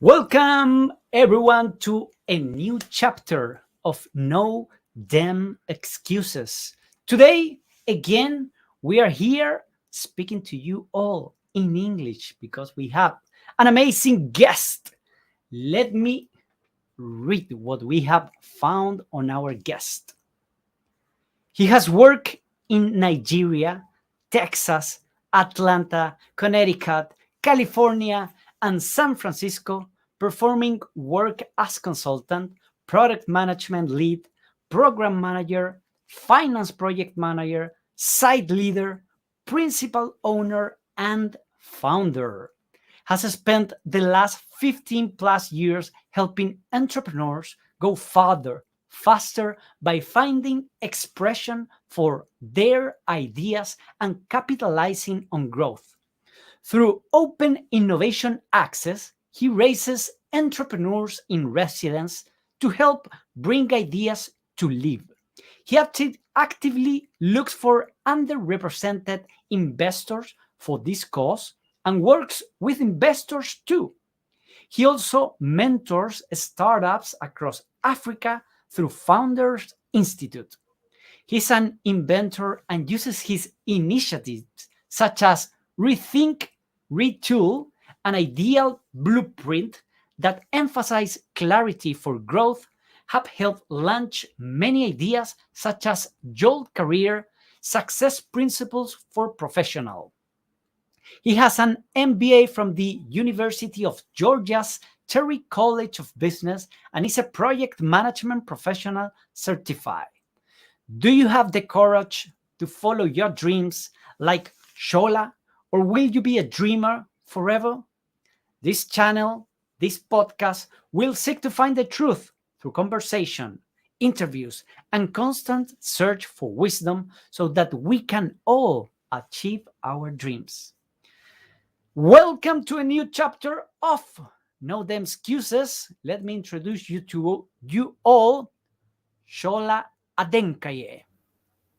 Welcome everyone to a new chapter of No Damn Excuses. Today, again, we are here speaking to you all in English because we have an amazing guest. Let me read what we have found on our guest. He has worked in Nigeria, Texas, Atlanta, Connecticut, California, and San Francisco, performing work as consultant, product management lead, program manager, finance project manager, site leader, principal owner, and founder. Has spent the last 15 plus years helping entrepreneurs go farther, faster by finding expression for their ideas and capitalizing on growth. Through open innovation access, he raises entrepreneurs in residence to help bring ideas to live. He actively looks for underrepresented investors for this cause and works with investors too. He also mentors startups across Africa through Founders Institute. He's an inventor and uses his initiatives such as Rethink, Retool, an ideal blueprint that emphasize clarity for growth, have helped launch many ideas such as Jolt Career, Success Principles for Professional. He has an MBA from the University of Georgia's Terry College of Business and is a project management professional certified. Do you have the courage to follow your dreams like Sola, or will you be a dreamer forever? This channel, this podcast will seek to find the truth through conversation, interviews, and constant search for wisdom so that we can all achieve our dreams. Welcome to a new chapter of No Damn Excuses. Let me introduce you to you all, Sola Adekanye.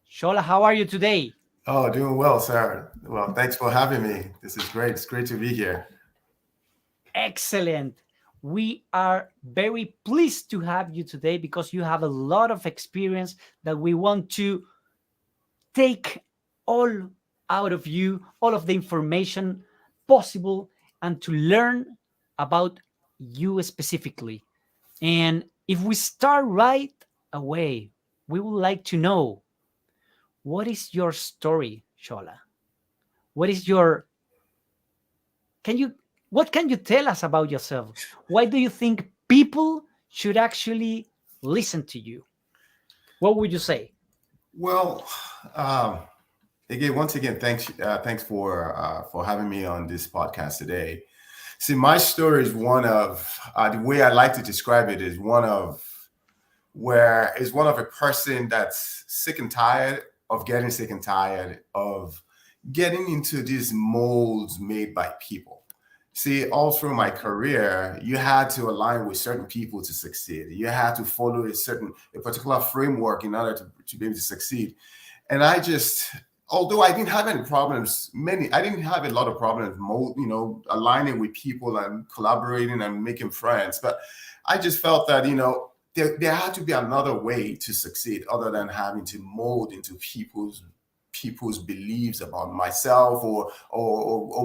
Sola, how are you today? Oh, doing well, sir. Well, thanks for having me. This is great. It's great to be here. Excellent. We are very pleased to have you today because you have a lot of experience that we want to take all out of you, all of the information possible, and to learn about you specifically. And if we start right away, we would like to know, what is your story, Shola? What is your can you what can you tell us about yourself? Why do you think people should actually listen to you? What would you say? Well, um, once again, thanks for having me on this podcast today. See, my story is one of the way I like to describe it is one of a person that's sick and tired of getting sick and tired of getting into these molds made by people. See, all through my career, you had to align with certain people to succeed. You had to follow a particular framework in order to be able to succeed. And although I didn't have any problems, I didn't have a lot of problems, aligning with people and collaborating and making friends. But I just felt that, there had to be another way to succeed other than having to mold into people's beliefs about myself or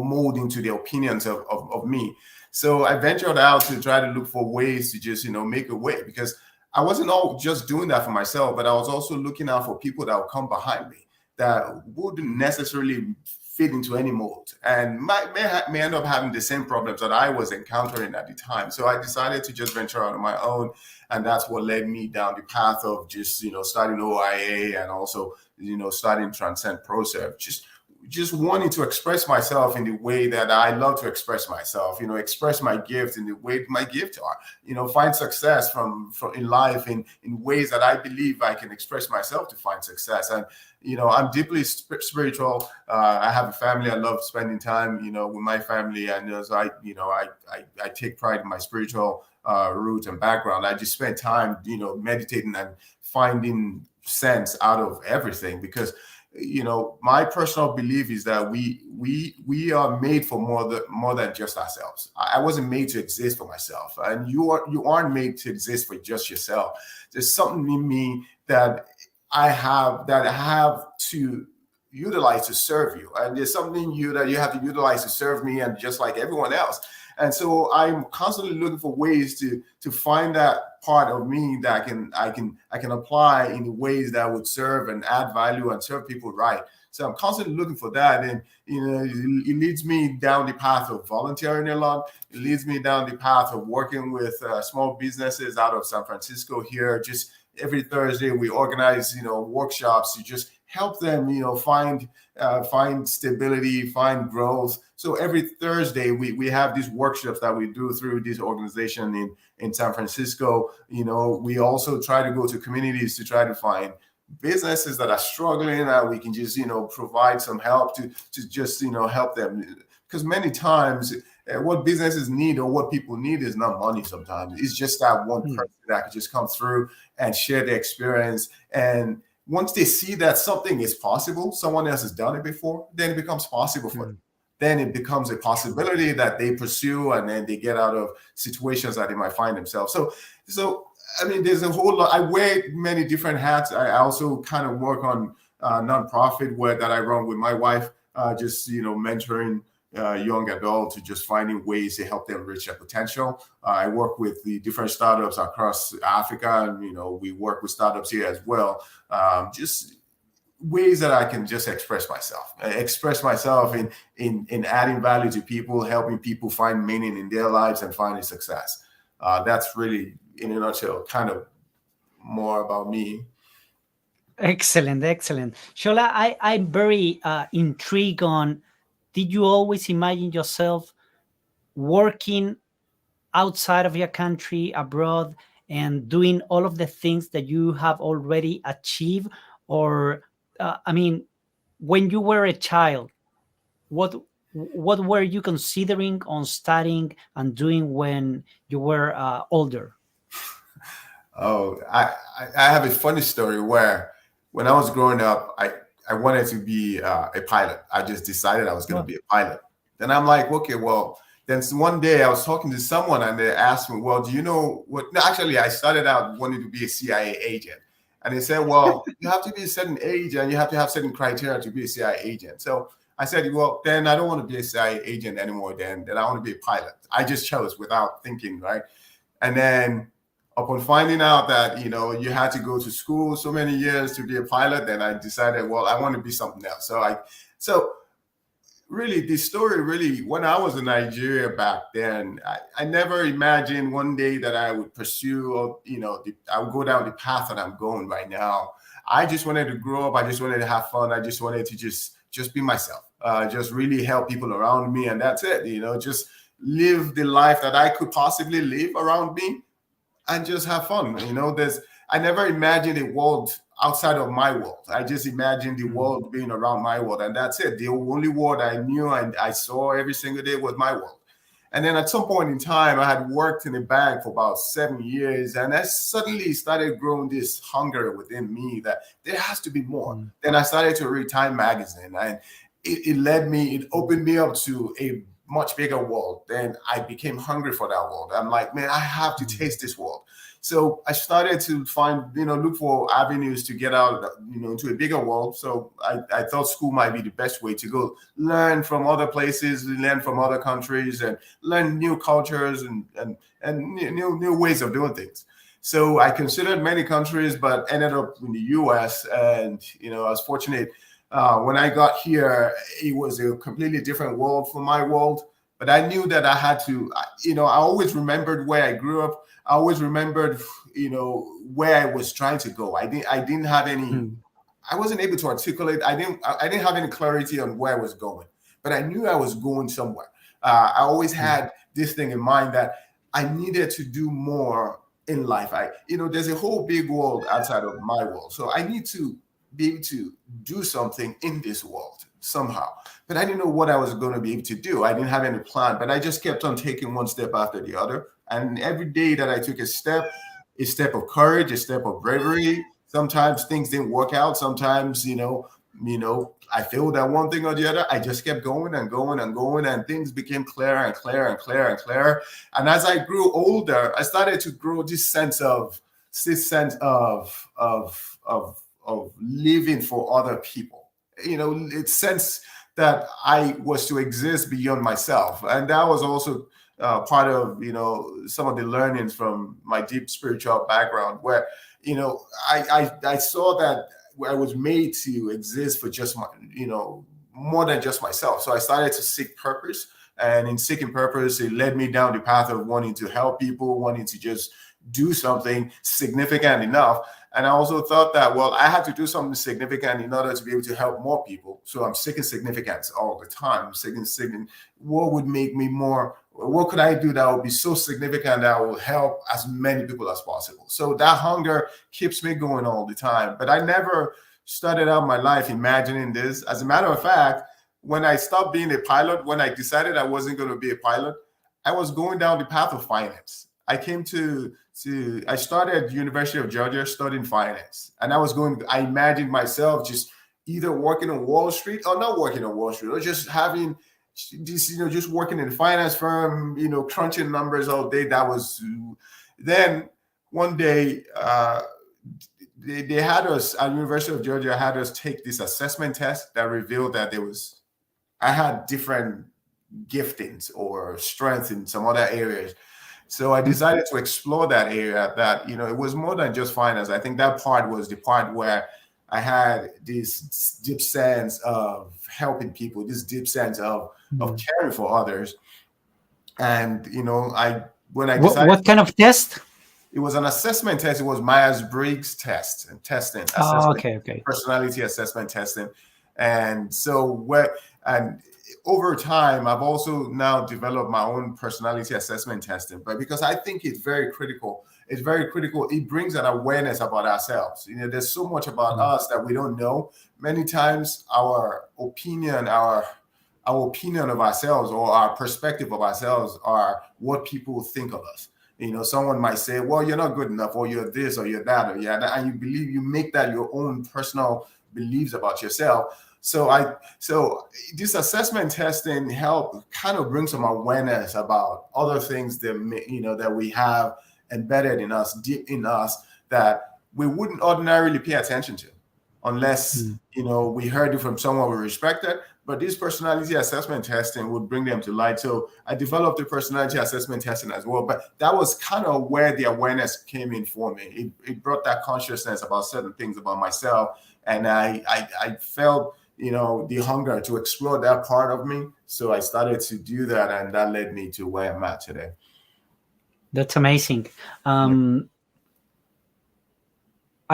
mold into the opinions of me. So I ventured out to try to look for ways to just, make a way, because I wasn't all just doing that for myself, but I was also looking out for people that would come behind me that wouldn't necessarily fit into any mold and may end up having the same problems that I was encountering at the time. So I decided to just venture out on my own. And that's what led me down the path of just, starting OIA and also, starting Transcend ProServe. Just wanting to express myself in the way that I love to express myself, express my gift in the way my gifts are, find success from in life in ways that I believe I can express myself to find success. And, I'm deeply spiritual. I have a family. I love spending time, with my family. And as I take pride in my spiritual root and background. I just spend time, meditating and finding sense out of everything, because my personal belief is that we are made for more than just ourselves. I wasn't made to exist for myself, and you aren't made to exist for just yourself. There's something in me that I have to utilize to serve you, and there's something in you that you have to utilize to serve me, and just like everyone else. And so I'm constantly looking for ways to find that part of me that I can apply in ways that would serve and add value and serve people right. So I'm constantly looking for that, and it leads me down the path of volunteering a lot. It leads me down the path of working with small businesses out of San Francisco here. Just every Thursday we organize workshops to just help them find stability, find growth. So every Thursday we have these workshops that we do through this organization in San Francisco. We also try to go to communities to try to find businesses that are struggling, that we can just provide some help to just help them, because many times what businesses need or what people need is not money. Sometimes it's just that one person that could just come through and share their experience, and once they see that something is possible, someone else has done it before, then it becomes possible for them. Then it becomes a possibility that they pursue, and then they get out of situations that they might find themselves. So I mean, there's a whole lot. I wear many different hats. I also kind of work on nonprofit work that I run with my wife, just mentoring young adults to just finding ways to help them reach their potential. I work with the different startups across Africa, and we work with startups here as well. Just ways that I can just express myself in adding value to people, helping people find meaning in their lives and finding success. That's really, in a nutshell, kind of more about me. Excellent, excellent. Shola, I'm very intrigued on, did you always imagine yourself working outside of your country, abroad, and doing all of the things that you have already achieved? Or, I mean, when you were a child, what were you considering on studying and doing when you were older? Oh, I have a funny story where when I was growing up, I wanted to be a pilot. I just decided I was going to be a pilot. Then I'm like, okay, well, then one day I was talking to someone and they asked me, well, do you know what? No, actually, I started out wanting to be a CIA agent. And they said, well, you have to be a certain age and you have to have certain criteria to be a CIA agent. So I said, well, then I don't want to be a CIA agent anymore. Then I want to be a pilot. I just chose without thinking, right? And then upon finding out that, you had to go to school so many years to be a pilot, then I decided, well, I want to be something else. So really, the story really, when I was in Nigeria back then, I never imagined one day that I would pursue, I would go down the path that I'm going right now. I just wanted to grow up. I just wanted to have fun. I just wanted to just be myself, just really help people around me. And that's it, just live the life that I could possibly live around me and just have fun. I never imagined a world outside of my world. I just imagined the world being around my world, and that's it. The only world I knew and I saw every single day was my world. And then at some point in time, I had worked in a bank for about 7 years, and I suddenly started growing this hunger within me that there has to be more. Then I started to read Time magazine, and it opened me up to a much bigger world. Then I became hungry for that world. I'm like, man, I have to taste this world. So I started to look for avenues to get out, into a bigger world. So I thought school might be the best way to go learn from other places, learn from other countries, and learn new cultures and new ways of doing things. So I considered many countries, but ended up in the US. And, I was fortunate. When I got here, it was a completely different world from my world. But I knew that I had to, I always remembered where I grew up. I always remembered, where I was trying to go. I didn't have any, I wasn't able to articulate. I didn't have any clarity on where I was going, but I knew I was going somewhere. I always had this thing in mind that I needed to do more in life. There's a whole big world outside of my world. So I need to be able to do something in this world somehow. But I didn't know what I was going to be able to do. I didn't have any plan, but I just kept on taking one step after the other. And every day that I took a step of courage, a step of bravery. Sometimes things didn't work out. Sometimes, I failed at one thing or the other. I just kept going and going and going, and things became clearer and clearer and clearer and clearer. And as I grew older, I started to grow this sense of living for other people. It's sense that I was to exist beyond myself, and that was also part of some of the learnings from my deep spiritual background, where I saw that I was made to exist for just my, more than just myself. So I started to seek purpose, and in seeking purpose, it led me down the path of wanting to help people, wanting to just do something significant enough. And I also thought that, well, I had to do something significant in order to be able to help more people. So I'm seeking significance all the time. Seeking what would make me more, what could I do that would be so significant that will help as many people as possible? So that hunger keeps me going all the time. But I never started out my life imagining this. As a matter of fact, when I stopped being a pilot, when I decided I wasn't going to be a pilot, I was going down the path of finance. I started at University of Georgia studying finance, and I imagined myself just either working on Wall Street or not working on Wall Street, or just having this, just working in a finance firm, crunching numbers all day. Then one day, they had us at University of Georgia, had us take this assessment test that revealed that I had different giftings or strengths in some other areas. So I decided to explore that area, that, it was more than just finance. I think that part was the part where I had this deep sense of helping people, this deep sense of caring for others. And, when I decided— What kind of test? It was an assessment test. It was Myers-Briggs test and testing. Oh, okay. Personality assessment testing. And so over time, I've also now developed my own personality assessment testing, but because I think it's very critical. It's very critical. It brings an awareness about ourselves. There's so much about us that we don't know. Many times our opinion of ourselves, or our perspective of ourselves, are what people think of us. Someone might say, well, you're not good enough, or you're this, or you're that, or you're that, and you make that your own personal beliefs about yourself. So this assessment testing help kind of bring some awareness about other things that that we have embedded in us, deep in us, that we wouldn't ordinarily pay attention to unless we heard it from someone we respected. But this personality assessment testing would bring them to light. So I developed the personality assessment testing as well. But that was kind of where the awareness came in for me. It brought that consciousness about certain things about myself, and I felt the hunger to explore that part of me. So I started to do that, and that led me to where I'm at today. That's amazing. I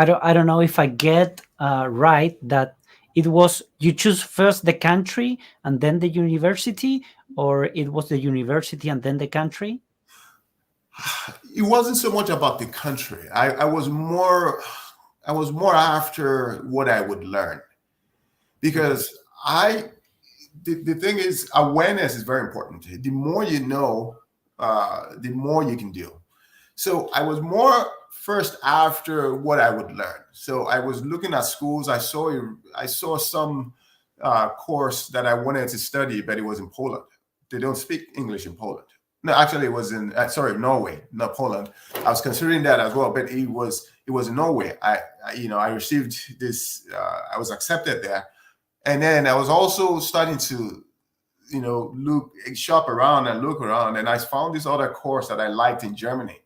don't know if I get right that it was you choose first the country and then the university, or it was the university and then the country? It wasn't so much about the country. I was more after what I would learn, because the thing is, awareness is very important. The more you know, the more you can do. So I was more first after what I would learn. So I was looking at schools. I saw some course that I wanted to study, but it was in Poland. They don't speak English in Poland. No, actually, it was in Norway, not Poland. I was considering that as well, but it was in Norway. I received this. I was accepted there, and then I was also starting to shop around and look around, and I found this other course that I liked in Germany.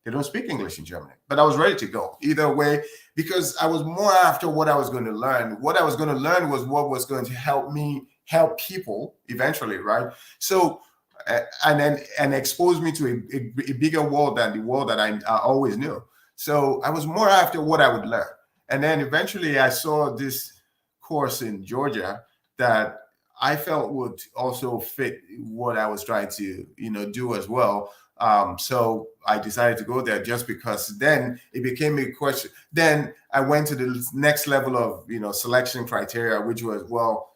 They don't speak English in Germany, but I was ready to go either way, because I was more after what I was going to learn. What I was going to learn was what was going to help me help people eventually, right? So, and expose me to a bigger world than the world that I always knew. So I was more after what I would learn. And then eventually I saw this course in Georgia that I felt would also fit what I was trying to, do as well. So I decided to go there just because then it became a question. Then I went to the next level of, selection criteria, which was, well,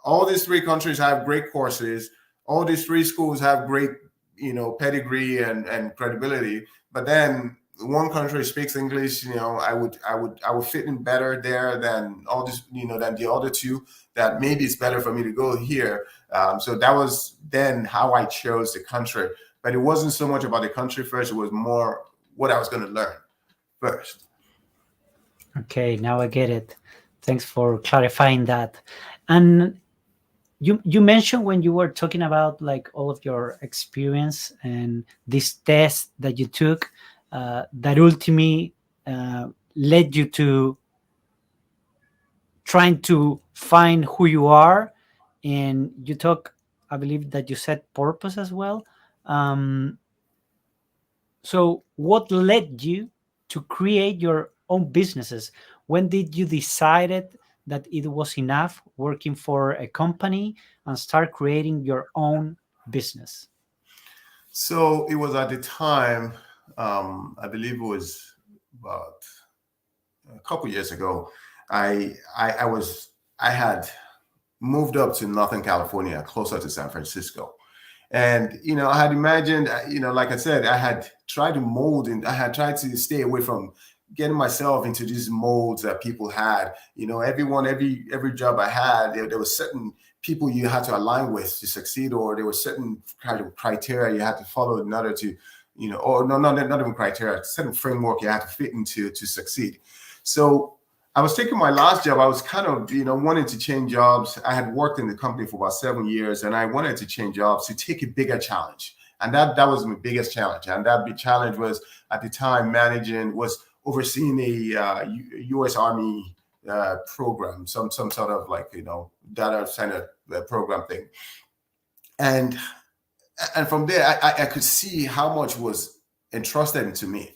all these three countries have great courses. All these three schools have great, pedigree and credibility. But then, one country speaks English, I would fit in better there than all this, than the other two. That maybe it's better for me to go here. So that was then how I chose the country. But it wasn't so much about the country first; it was more what I was going to learn first. Okay, now I get it. Thanks for clarifying that. And you mentioned when you were talking about like all of your experience and this test that you took, that ultimately led you to trying to find who you are, and you talk, I believe that you said purpose as well. um, so what led you to create your own businesses? When did you decided that it was enough working for a company and start creating your own business? So it was at the time, I believe it was about a couple years ago. I had moved up to Northern California, closer to San Francisco. And, I had imagined, like I said, I had tried to mold and I had tried to stay away from getting myself into these molds that people had. Every job I had, there was certain people you had to align with to succeed, or there were certain kind of criteria you had to follow in order to, or no, not even criteria, certain framework you had to fit into to succeed. So I was taking my last job. I was kind of, wanting to change jobs. I had worked in the company for about 7 years, and I wanted to change jobs to take a bigger challenge. And that was my biggest challenge. And that big challenge was at the time was overseeing a U.S. Army program, some sort of like data center program thing. And from there, I could see how much was entrusted into me,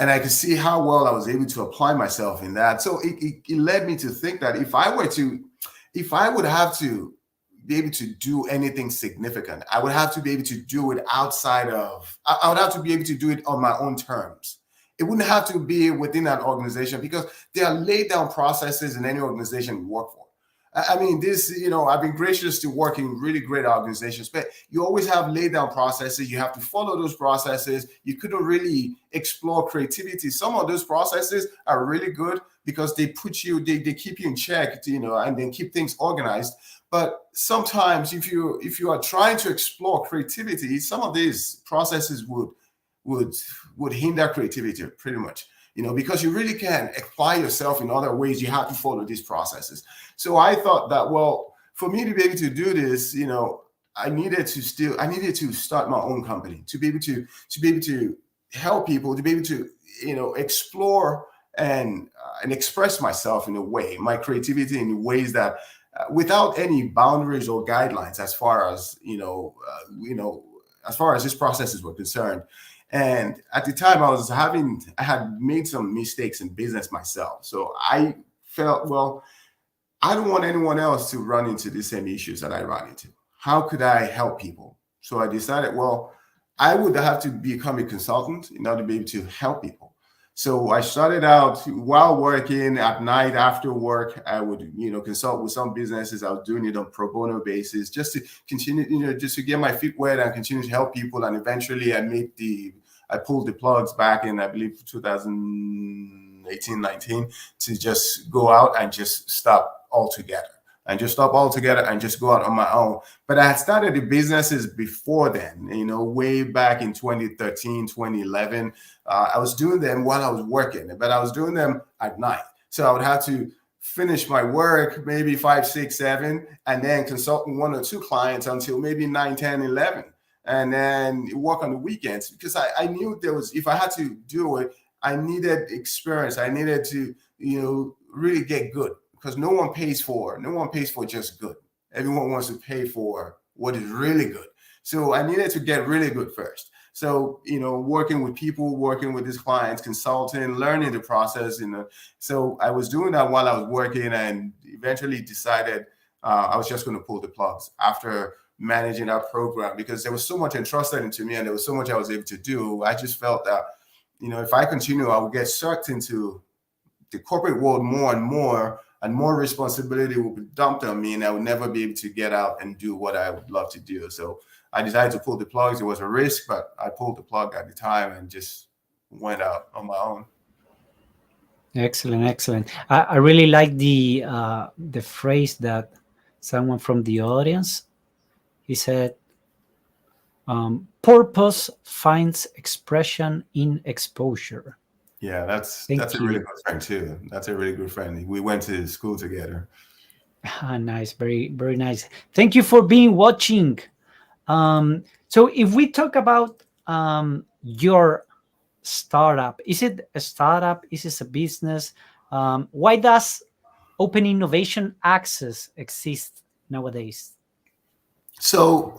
and I could see how well I was able to apply myself in that. So it led me to think that if I would have to be able to do anything significant, I would have to be able to do it I would have to be able to do it on my own terms. It wouldn't have to be within an organization, because there are laid down processes in any organization you work for. I mean, I've been gracious to work in really great organizations, but you always have laid down processes. You have to follow those processes. You couldn't really explore creativity. Some of those processes are really good because they they keep you in check, and then keep things organized. But sometimes if you are trying to explore creativity, some of these processes would hinder creativity pretty much. Because you really can't apply yourself in other ways. You have to follow these processes. So I thought that, well, for me to be able to do this, I needed to start my own company to be able to help people, to be able to, explore and express myself in a way, my creativity in ways that, without any boundaries or guidelines, as far as, as far as these processes were concerned. And at the time, I had made some mistakes in business myself. So I felt, well, I don't want anyone else to run into the same issues that I run into. How could I help people? So I decided, well, I would have to become a consultant in order to be able to help people. So I started out while working at night after work. I would, consult with some businesses. I was doing it on pro bono basis just to continue, just to get my feet wet and continue to help people. And eventually I pulled the plugs back in, I believe, 2018, 19, to just go out and just stop altogether. And just stop altogether and just go out on my own. But I had started the businesses before then, way back in 2013, 2011. I was doing them while I was working, but I was doing them at night. So I would have to finish my work, maybe 5, 6, 7, and then consult with 1 or 2 clients until maybe 9, 10, 11. And then work on the weekends, because I knew if I had to do it, I needed experience. I needed to, really get good, because no one pays for just good. Everyone wants to pay for what is really good. So I needed to get really good first. So, working with people, working with these clients, consulting, learning the process, So I was doing that while I was working, and eventually decided I was just going to pull the plugs after managing our program, because there was so much entrusted into me and there was so much I was able to do. I just felt that, if I continue, I would get sucked into the corporate world more and more responsibility will be dumped on me, and I would never be able to get out and do what I would love to do. So I decided to pull the plugs. It was a risk, but I pulled the plug at the time and just went out on my own. Excellent, excellent. I really like the phrase that someone from the audience, he said, "Purpose finds expression in exposure." Yeah, that's Thank a really you. good friend too. That's a really good friend. We went to school together. Ah, nice, very very nice. Thank you for being watching. So if we talk about your startup, is it a startup? Is it a business? Why does open innovation access exist nowadays? So,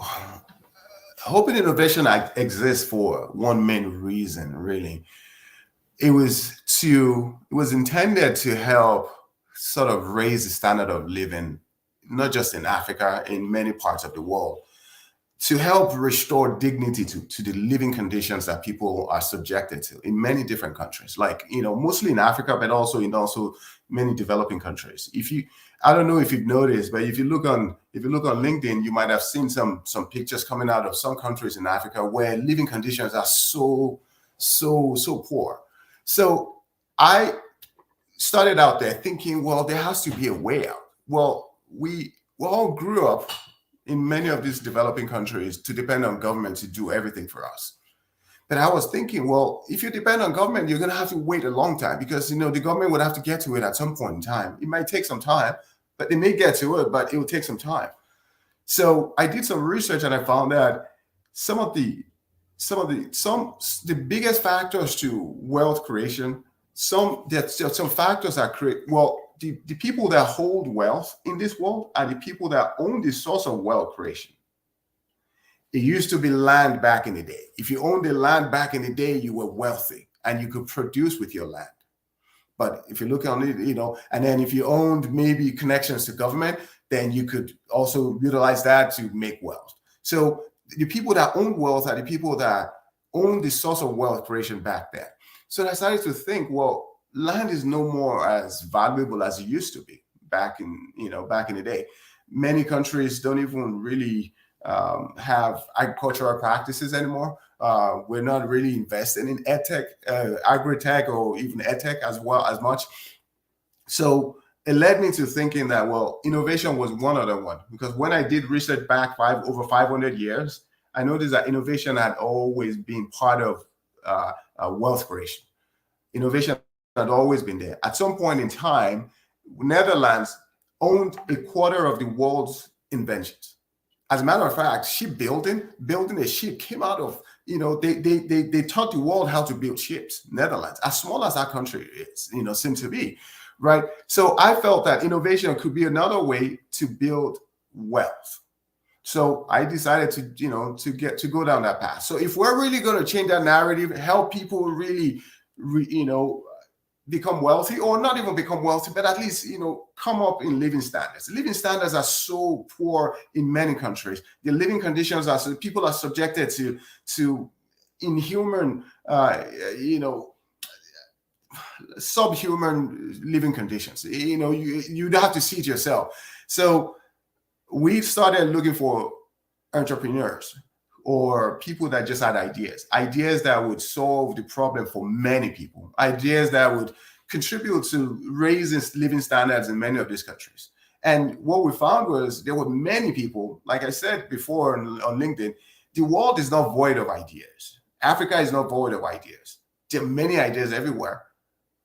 Hope and Innovation exists for one main reason, really. It was intended to help sort of raise the standard of living, not just in Africa, in many parts of the world, to help restore dignity to the living conditions that people are subjected to in many different countries, like, mostly in Africa, but also many developing countries. If you I don't know if you've noticed, but if you look on LinkedIn, you might have seen some pictures coming out of some countries in Africa where living conditions are so poor. So I started out there thinking, well, there has to be a way out. Well, we all grew up in many of these developing countries to depend on government to do everything for us. But I was thinking, well, if you depend on government, you're going to have to wait a long time because the government would have to get to it at some point in time. It might take some time, but they may get to it, but it will take some time. So I did some research and I found that some of the biggest factors to wealth creation, some factors that create, well, the people that hold wealth in this world are the people that own the source of wealth creation. It used to be land back in the day. If you owned the land back in the day, you were wealthy and you could produce with your land. But if you look on it, and then if you owned maybe connections to government, then you could also utilize that to make wealth. So the people that own wealth are the people that own the source of wealth creation back then. So I started to think, well, land is no more as valuable as it used to be back in the day. Many countries don't even really have agricultural practices anymore. We're not really investing in edtech, agri-tech, or even edtech as well as much. So it led me to thinking that, well, innovation was one other one, because when I did research back over 500 years, I noticed that innovation had always been part of wealth creation. Innovation had always been there. At some point in time, Netherlands owned a quarter of the world's inventions. As a matter of fact, building a ship came out of, they taught the world how to build ships. Netherlands, as small as that country is, seems to be, right? So I felt that innovation could be another way to build wealth. So I decided to go down that path. So if we're really going to change that narrative, help people really, become wealthy, or not even become wealthy, but at least, come up in living standards. Living standards are so poor in many countries. The living conditions are, so people are subjected to inhuman, subhuman living conditions. You'd have to see it yourself. So we started looking for entrepreneurs or people that just had ideas that would solve the problem for many people, ideas that would contribute to raising living standards in many of these countries. And what we found was there were many people, like I said before on LinkedIn, the world is not void of ideas. Africa is not void of ideas. There are many ideas everywhere.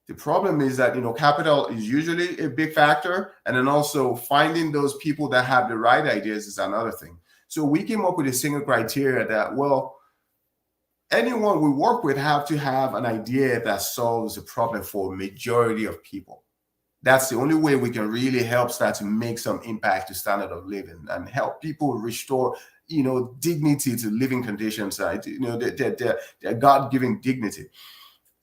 The problem is that, capital is usually a big factor. And then also finding those people that have the right ideas is another thing. So we came up with a single criteria that, well, anyone we work with have to have an idea that solves a problem for a majority of people. That's the only way we can really help start to make some impact to standard of living and help people restore, dignity to living conditions, their God-given dignity.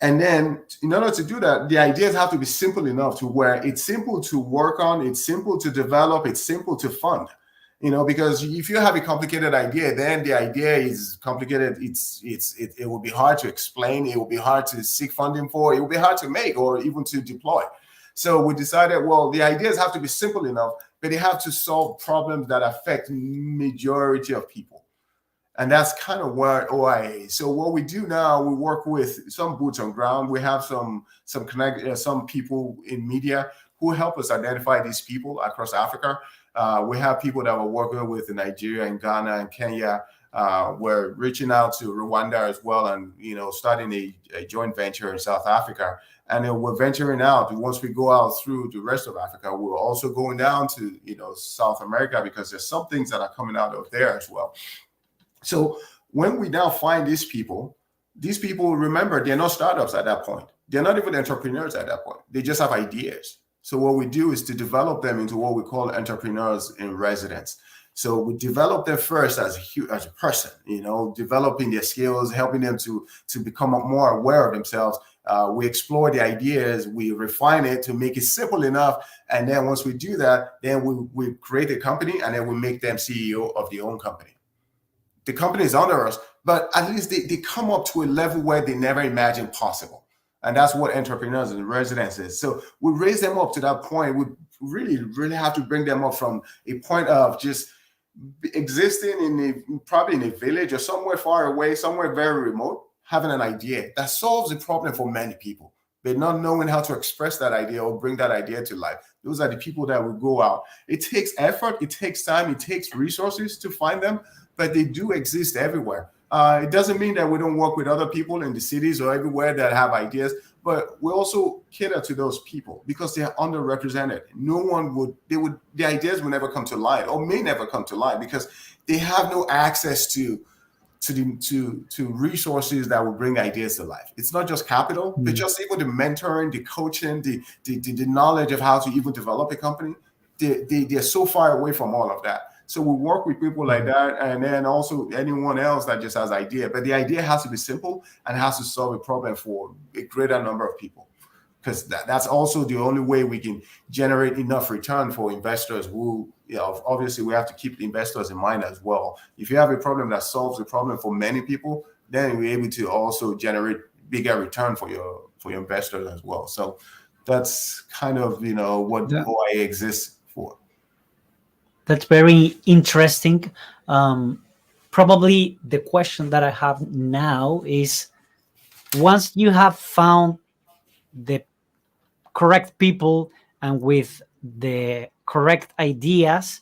And then in order to do that, the ideas have to be simple enough to where it's simple to work on, it's simple to develop, it's simple to fund. Because if you have a complicated idea, then the idea is complicated. It will be hard to explain. It will be hard to seek funding for. It will be hard to make or even to deploy. So we decided, well, the ideas have to be simple enough, but they have to solve problems that affect majority of people. And that's kind of what OIA is. So what we do now, we work with some boots on ground. We have some people in media who help us identify these people across Africa. We have people that we're working with in Nigeria and Ghana and Kenya. We're reaching out to Rwanda as well, and starting a joint venture in South Africa. And then we're venturing out. Once we go out through the rest of Africa, we're also going down to South America, because there's some things that are coming out of there as well. So when we now find these people, remember, they're not startups at that point. They're not even entrepreneurs at that point. They just have ideas. So what we do is to develop them into what we call entrepreneurs in residence. So we develop them first as a person, developing their skills, helping them to become more aware of themselves. We explore the ideas, we refine it to make it simple enough. And then once we do that, then we create a company, and then we make them CEO of their own company. The company is under us, but at least they come up to a level where they never imagined possible. And that's what entrepreneurs in residence is. So we raise them up to that point. We really, really have to bring them up from a point of just existing probably in a village or somewhere far away, somewhere very remote, having an idea that solves a problem for many people, but not knowing how to express that idea or bring that idea to life. Those are the people that will go out. It takes effort, it takes time, it takes resources to find them, but they do exist everywhere. It doesn't mean that we don't work with other people in the cities or everywhere that have ideas, but we also cater to those people because they are underrepresented. The ideas will never come to light, or may never come to light, because they have no access to resources that will bring ideas to life. It's not just capital, but just even the mentoring, the coaching, the knowledge of how to even develop a company. They're so far away from all of that. So we work with people like that, and then also anyone else that just has idea. But the idea has to be simple and has to solve a problem for a greater number of people, because that's also the only way we can generate enough return for investors who, obviously we have to keep the investors in mind as well. If you have a problem that solves a problem for many people, then we're able to also generate bigger return for your investors as well. So that's kind of, what OIA exists for. That's very interesting. Probably the question that I have now is, once you have found the correct people and with the correct ideas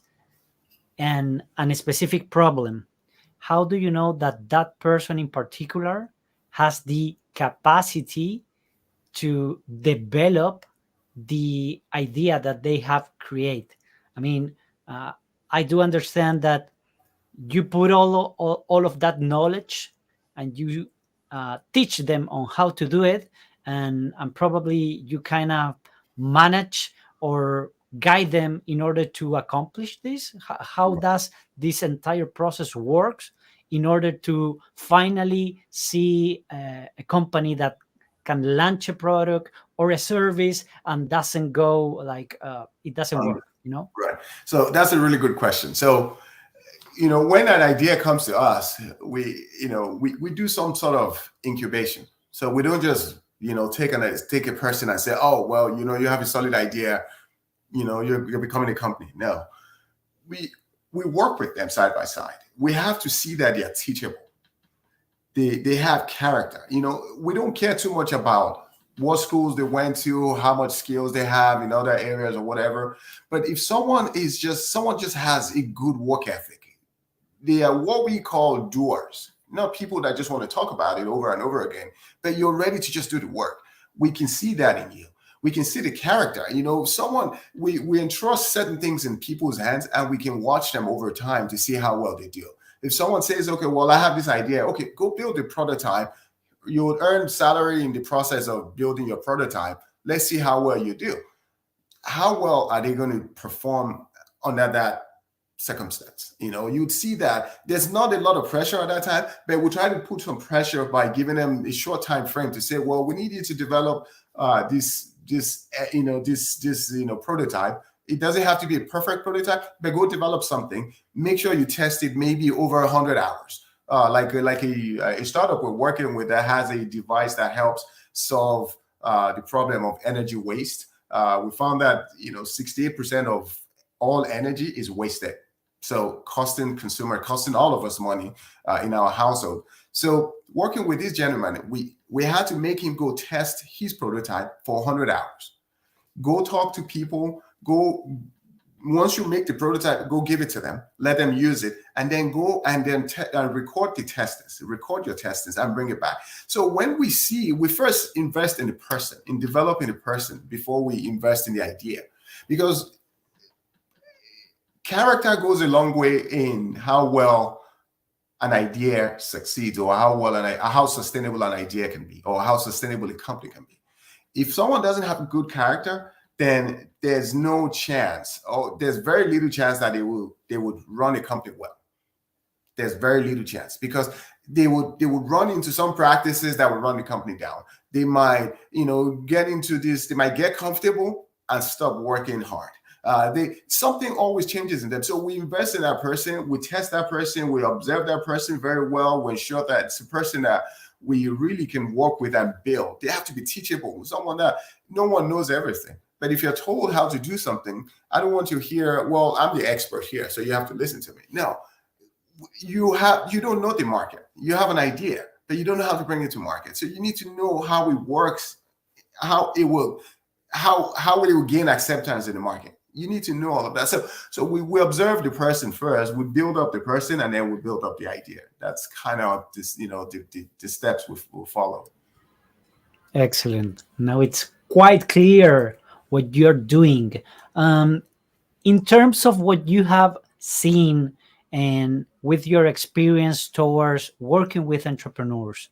and a specific problem, how do you know that that person in particular has the capacity to develop the idea that they have created? I mean, I do understand that you put all of that knowledge and you teach them on how to do it, and probably you kind of manage or guide them in order to accomplish this. How does this entire process works in order to finally see a company that can launch a product or a service and doesn't go like it doesn't work, Right. So that's a really good question. So when that idea comes to us, we do some sort of incubation. So we don't just, take a person and say, oh, well, you have a solid idea, you're becoming a company. No, we work with them side by side. We have to see that they're teachable. They have character. We don't care too much about what schools they went to, how much skills they have in other areas or whatever. But if someone just has a good work ethic, they are what we call doers, not people that just want to talk about it over and over again, but you're ready to just do the work. We can see that in you. We can see the character. We entrust certain things in people's hands, and we can watch them over time to see how well they do. If someone says, okay, well, I have this idea, okay, go build a prototype. You'll earn salary in the process of building your prototype. Let's see how well you do. How well are they going to perform under that circumstance? You'd see that there's not a lot of pressure at that time, but we try to put some pressure by giving them a short time frame to say, well, we need you to develop this prototype. It doesn't have to be a perfect prototype, but go develop something. Make sure you test it maybe over 100 hours. Like a startup we're working with that has a device that helps solve the problem of energy waste. We found that 68% of all energy is wasted. So costing all of us money in our household. So working with this gentleman, we had to make him go test his prototype for 100 hours. Go talk to people. Go once you make the prototype, go give it to them, let them use it, and then go and then record your testings, and bring it back. So when we first invest in the person, in developing the person before we invest in the idea, because character goes a long way in how well an idea succeeds, or how sustainable an idea can be, or how sustainable a company can be. If someone doesn't have a good character, then there's no chance, or there's very little chance that they would run a company well. There's very little chance, because they would run into some practices that would run the company down. They might, get into this. They might get comfortable and stop working hard. Something always changes in them. So we invest in that person, we test that person, we observe that person very well, we ensure that it's a person that we really can work with and build. They have to be teachable, someone that no one knows everything. But if you're told how to do something, I don't want to hear, well, I'm the expert here, so you have to listen to me. No, you don't know the market. You have an idea, but you don't know how to bring it to market. So you need to know how it works, how it will gain acceptance in the market. You need to know all of that. So we observe the person first, we build up the person, and then we build up the idea. That's kind of this, the steps we'll follow. Excellent. Now it's quite clear what you're doing. In terms of what you have seen and with your experience towards working with entrepreneurs,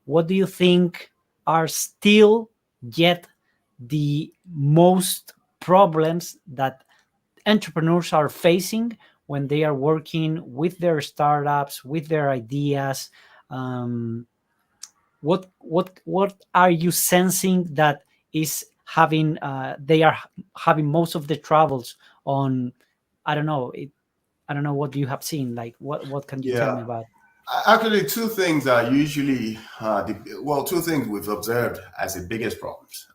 what do you think are still yet the most problems that entrepreneurs are facing when they are working with their startups, with their ideas? What are you sensing that is having they are having most of the troubles on? I don't know. I don't know what you have seen. Like what can you tell me about? Actually, two things are usually two things we've observed as the biggest problems.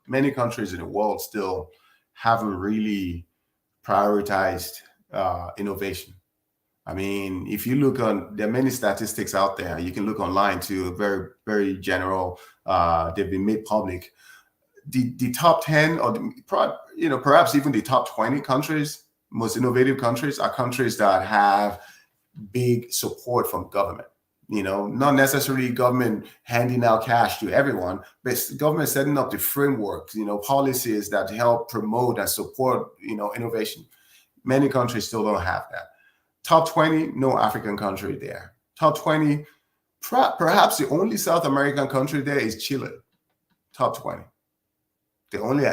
Many countries in the world still haven't really prioritized innovation. I mean, if you look there are many statistics out there. You can look online too, very, very general. They've been made public. The top 10 or perhaps even the top 20 countries, most innovative countries, are countries that have big support from government. Not necessarily government handing out cash to everyone, but government setting up the framework, policies that help promote and support, innovation. Many countries still don't have that. Top 20, no African country there. Top 20, perhaps the only South American country there is Chile. Top 20. The only,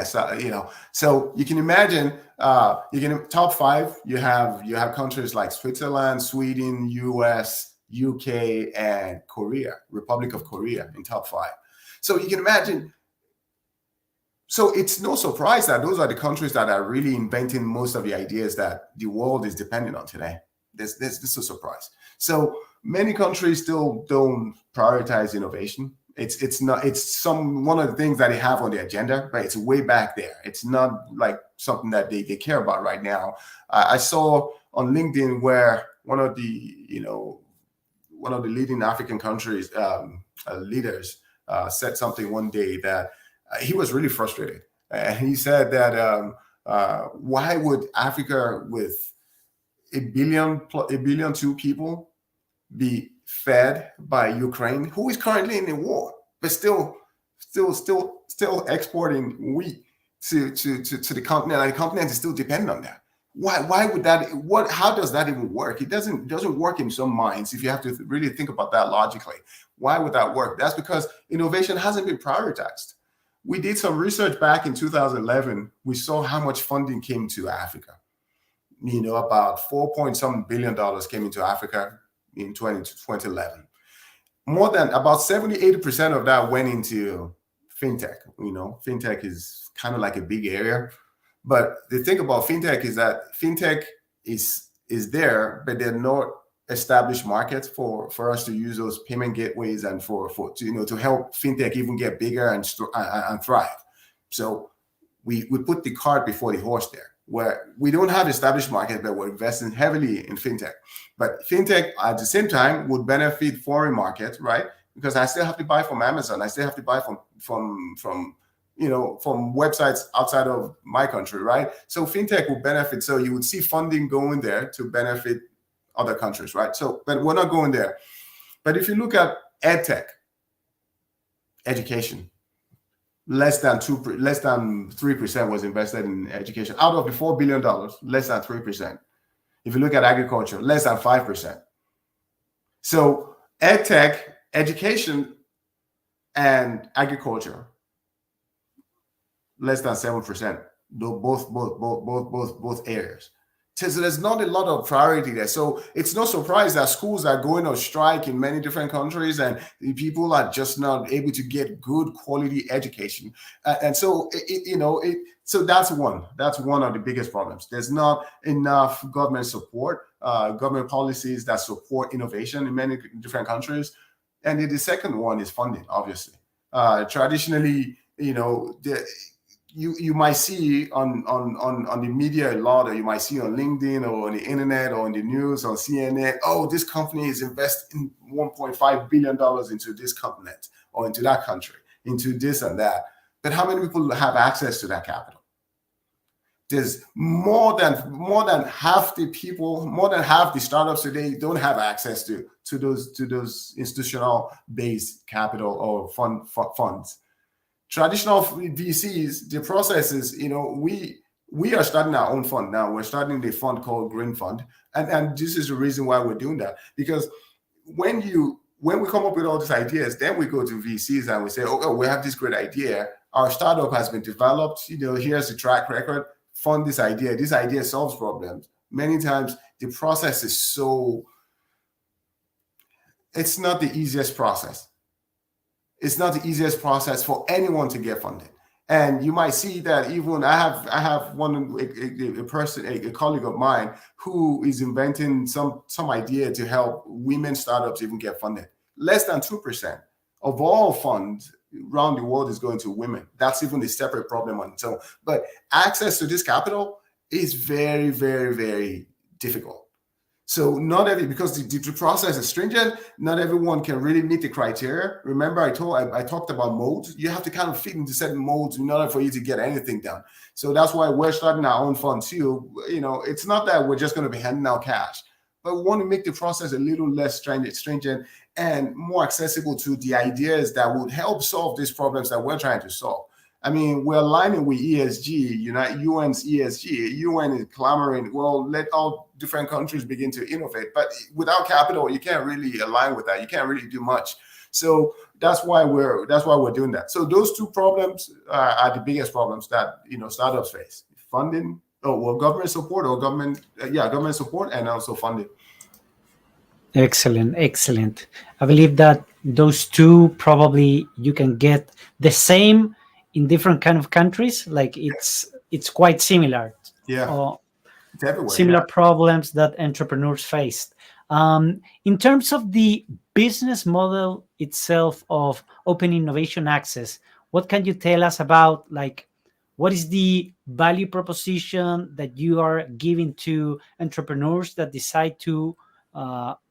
so you can imagine, top 5, you have countries like Switzerland, Sweden, US, UK, and Korea, Republic of Korea in top 5. So you can imagine. So it's no surprise that those are the countries that are really inventing most of the ideas that the world is dependent on today. This is a surprise. So many countries still don't prioritize innovation. It's one of the things that they have on the agenda, but it's way back there. It's not like something that they care about right now. I saw on LinkedIn where one of the leading African countries leaders said something one day that he was really frustrated. And he said that why would Africa with 1 billion 2 people be fed by Ukraine, who is currently in a war, but still exporting wheat to the continent, and the continent is still dependent on that. Why would that? How does that even work? It doesn't work in some minds. If you have to really think about that logically, why would that work? That's because innovation hasn't been prioritized. We did some research back in 2011. We saw how much funding came to Africa. About $4 billion came into Africa in 2011. More than about 70-80% of that went into fintech. Fintech is kind of like a big area. But the thing about fintech is that fintech is there, but they're not established markets for us to use those payment gateways and to help fintech even get bigger and thrive. So we put the cart before the horse there. where we don't have established market, but we're investing heavily in fintech. But fintech at the same time would benefit foreign market, right? Because I still have to buy from Amazon. I still have to buy from websites outside of my country, right? So fintech will benefit. So you would see funding going there to benefit other countries, right? So, but we're not going there. But if you look at edtech, education, less than 3% was invested in education. Out of the $4 billion, less than 3%. If you look at agriculture, less than 5%. So edtech, education, and agriculture, less than 7%. Though both areas. So there's not a lot of priority there. So it's no surprise that schools are going on strike in many different countries, and people are just not able to get good quality education. And so so that's one of the biggest problems. There's not enough government support, government policies that support innovation in many different countries. And the second one is funding, obviously. Traditionally, you might see on the media a lot, or you might see on LinkedIn or on the internet or on the news on CNN, oh, this company is investing $1.5 billion into this continent or into that country, into this and that. But how many people have access to that capital? There's more than half the people, more than half the startups today don't have access to those institutional based capital or funds. Traditional VCs, the process is, we are starting our own fund now. We're starting the fund called Green Fund. And this is the reason why we're doing that. Because when we come up with all these ideas, then we go to VCs and we say, oh, we have this great idea. Our startup has been developed. Here's the track record. Fund this idea. This idea solves problems. Many times the process is it's not the easiest process. It's not the easiest process for anyone to get funded. And you might see that even I have a colleague of mine who is inventing some idea to help women startups even get funded. Less than 2% of all funds around the world is going to women. That's even a separate problem on its own. But access to this capital is very, very, very difficult. So because the process is stringent, not everyone can really meet the criteria. Remember, I talked about molds. You have to kind of fit into certain molds in order for you to get anything done. So that's why we're starting our own fund too. It's not that we're just going to be handing out cash, but we want to make the process a little less stringent and more accessible to the ideas that would help solve these problems that we're trying to solve. I mean, we're aligning with ESG, UN's ESG. UN is clamoring, well, let all different countries begin to innovate. But without capital, you can't really align with that. You can't really do much. So that's why we're doing that. So those two problems are the biggest problems that startups face: funding, government support, government support, and also funding. Excellent. I believe that those two probably you can get the same in different kind of countries. Like it's quite similar. Yeah. Similar problems that entrepreneurs faced. In terms of the business model itself of Open Innovation Access, what can you tell us about, like, what is the value proposition that you are giving to entrepreneurs that decide to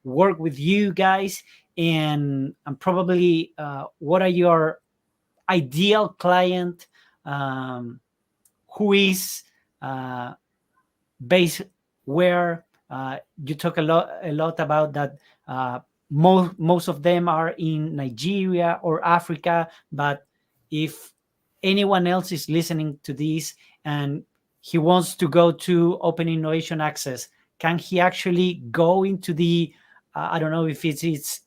work with you guys, and probably what are your ideal client, who is based where? You talk a lot about that. Most of them are in Nigeria or Africa, but if anyone else is listening to this and he wants to go to Open Innovation Access, can he actually go into the I don't know if it is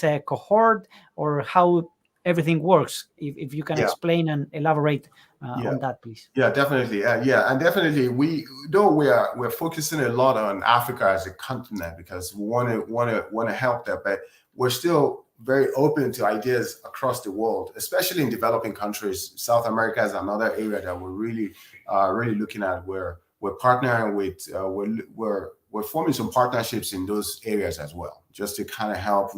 a cohort or how everything works? If you can explain and elaborate on that, please. Yeah, definitely. And definitely we're focusing a lot on Africa as a continent because we want to help that, but we're still very open to ideas across the world, especially in developing countries. South America is another area that we're really looking at. We're partnering with we're forming some partnerships in those areas as well, just to kind of help